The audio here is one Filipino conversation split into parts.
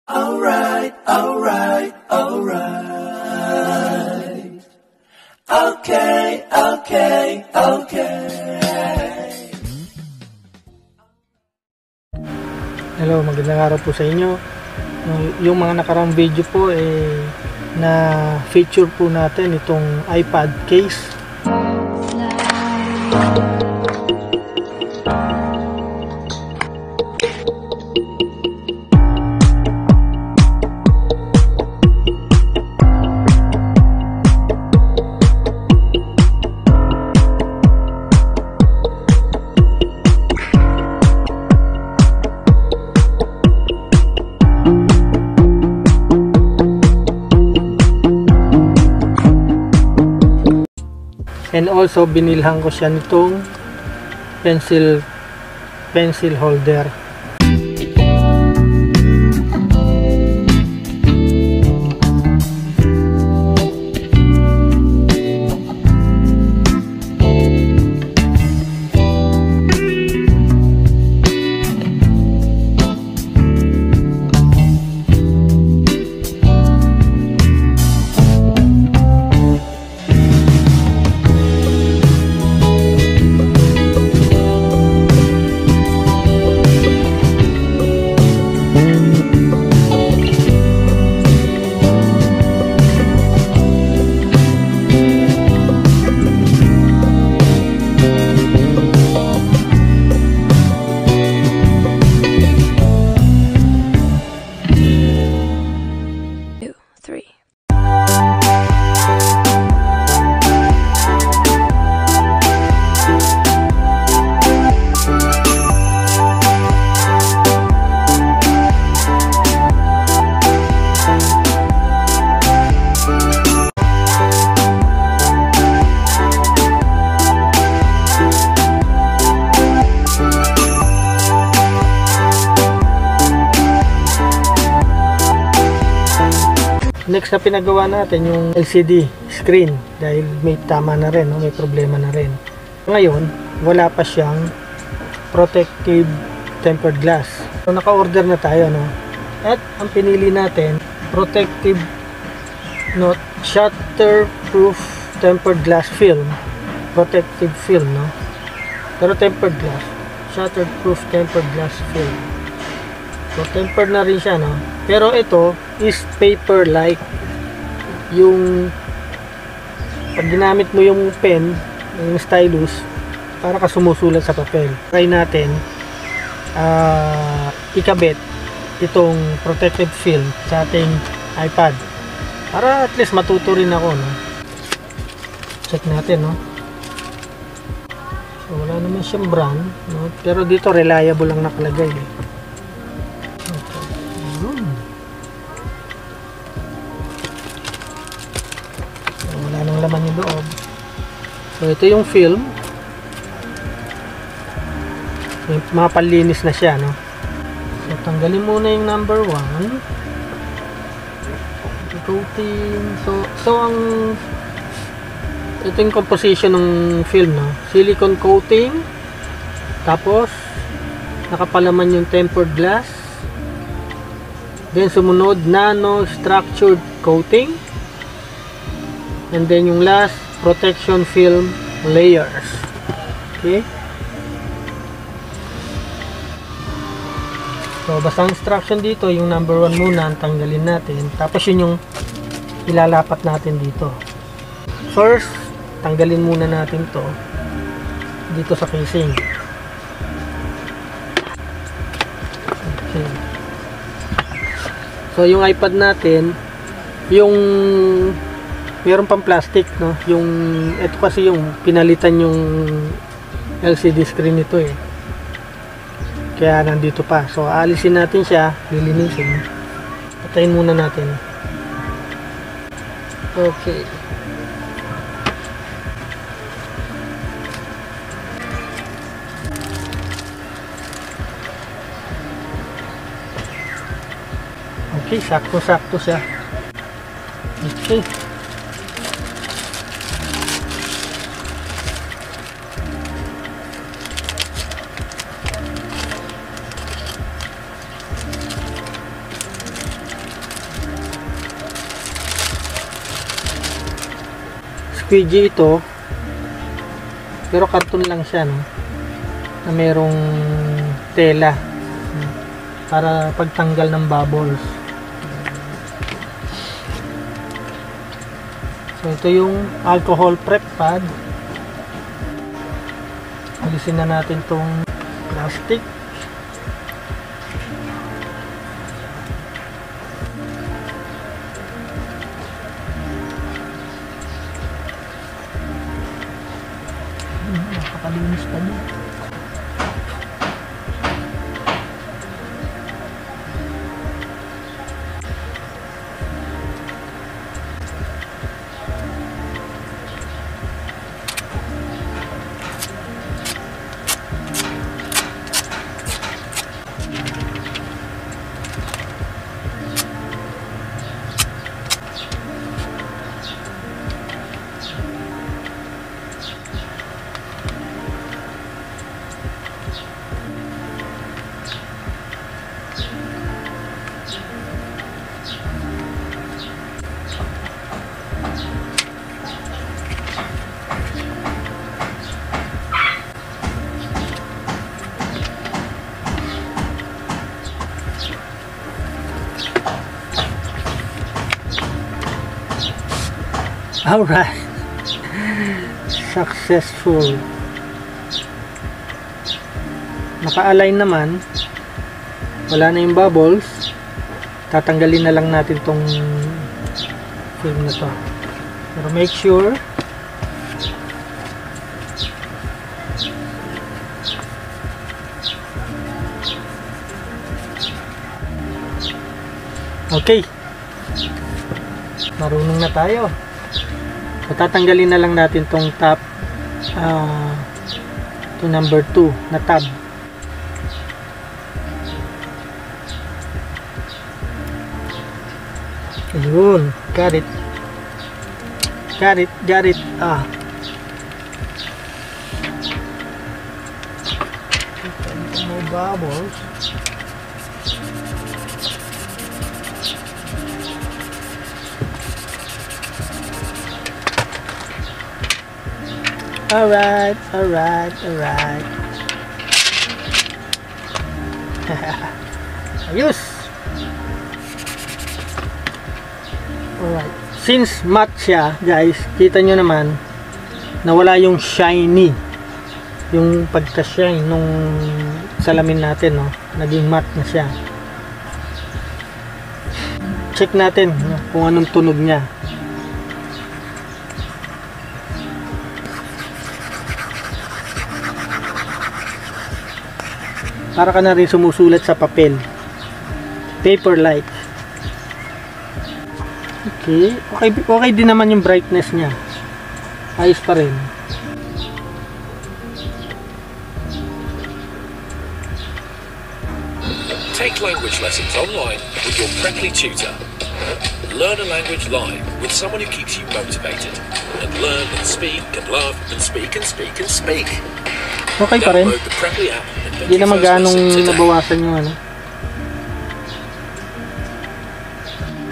Alright, alright, alright. Okay, okay, okay. Hello, magandang araw po sa inyo. Yung mga nakarang video po na feature po natin itong iPad case. And also binilhan ko siya nitong pencil holder. Next na pinagawa natin yung LCD screen dahil may tama na rin, may problema na rin. Ngayon, wala pa siyang protective tempered glass. So, naka-order na tayo, no? At ang pinili natin, protective shatterproof tempered glass film. Protective film, no? Pero tempered glass. Shatterproof tempered glass film. So, tempered na rin siya, no? Pero ito is paper-like. Yung pag ginamit mo yung pen, yung stylus, para ka sumusulat sa papel. Try natin ikabit itong protective film sa ating iPad. Para at least matuto rin ako, no? Check natin, no? So, wala naman siyang brand, no? Pero dito reliable lang nakalagay, eh. Laman yung loob. So ito yung film. May mapalinis na siya, no? So tanggalin muna yung number 1. Coating. So ang ito yung composition ng film, no? Silicone coating. Tapos nakapalaman yung tempered glass. Then sumunod nano structured coating. And then yung last, protection film layers. Okay? So, basta ang instruction dito, yung number 1 muna, ang tanggalin natin. Tapos yun yung ilalapat natin dito. First, tanggalin muna natin to dito sa casing. Okay. So, yung iPad natin, yung meron pang plastic, no? Yung ito kasi yung pinalitan yung LCD screen nito, eh. Kaya nandito pa. So aalisin natin siya, lilinisin. Patayin muna natin. Okay. Okay, sakto-sakto siya. Okay. squeegee ito, pero karton lang siya, no, na merong tela para pagtanggal ng bubbles. So ito yung alcohol prep pad. Alisin na natin tong plastic. Nakakalinis pa niya. Alright, successful. Naka-align naman, wala na yung bubbles. Tatanggalin na lang natin tong film na to, pero make sure okay, marunong na tayo. So, tatanggalin na lang natin tong top to number 2 na tab. Ayun, got it. No bubbles. Alright. Ayos. Alright. Since matte siya, guys, kita nyo naman, nawala yung shiny. Yung pagka-shine nung salamin natin, no? Naging matte na siya. Check natin, no, kung anong tunog niya. Para ka na rin sumusulat sa papel. Paper-like. Okay din naman yung brightness niya. Ayos pa rin. Take language lessons online with your Preply tutor. Learn a language live with someone who keeps you motivated. And learn and speak and laugh and speak and speak and speak. Okay pa rin. Hindi naman ganong nabawasan yung ano.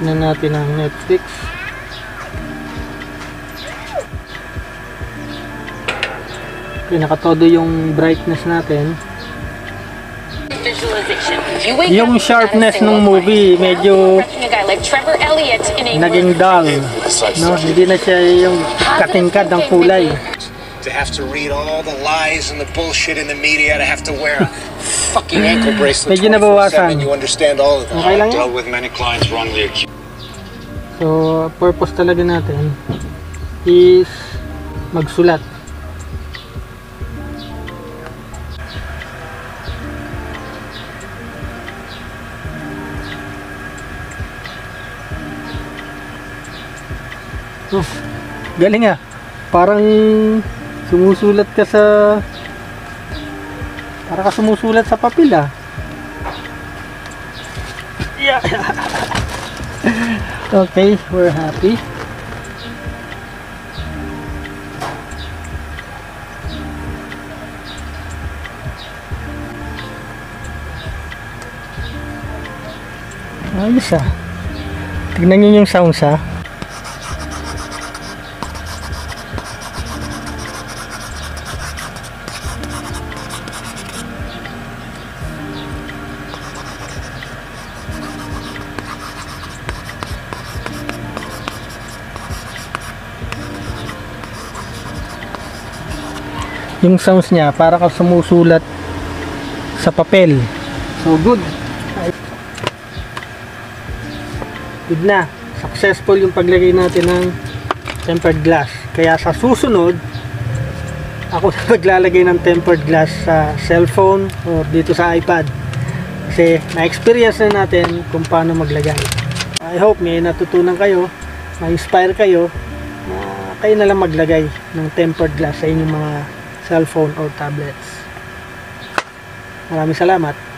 Tignan natin ang Netflix. Okay, nakatodo yung brightness natin. Yung sharpness ng movie medyo naging dull, no? Hindi na siya yung katingkad ng kulay. To have to read all the lies and the bullshit in the media, to have to wear a fucking ankle bracelet 24/7, you understand all of that. Okay lang. Dealt with many clients wrongly accused. So, purpose talaga natin is magsulat. Oh, galing ah. Parang sumusulat ka sa papel ah. Yeah. Okay, we're happy. Ayos ah. Tignan nyo yung sounds ah. yung sounds niya para ka sumusulat sa papel. So good. Good na. Successful yung paglagay natin ng tempered glass. Kaya sa susunod, ako na maglalagay ng tempered glass sa cellphone o dito sa iPad. Kasi na-experience na natin kung paano maglagay. I hope may natutunan kayo, ma-inspire kayo, na kayo na lang maglagay ng tempered glass sa inyong mga cellphone or tablets. Maraming salamat.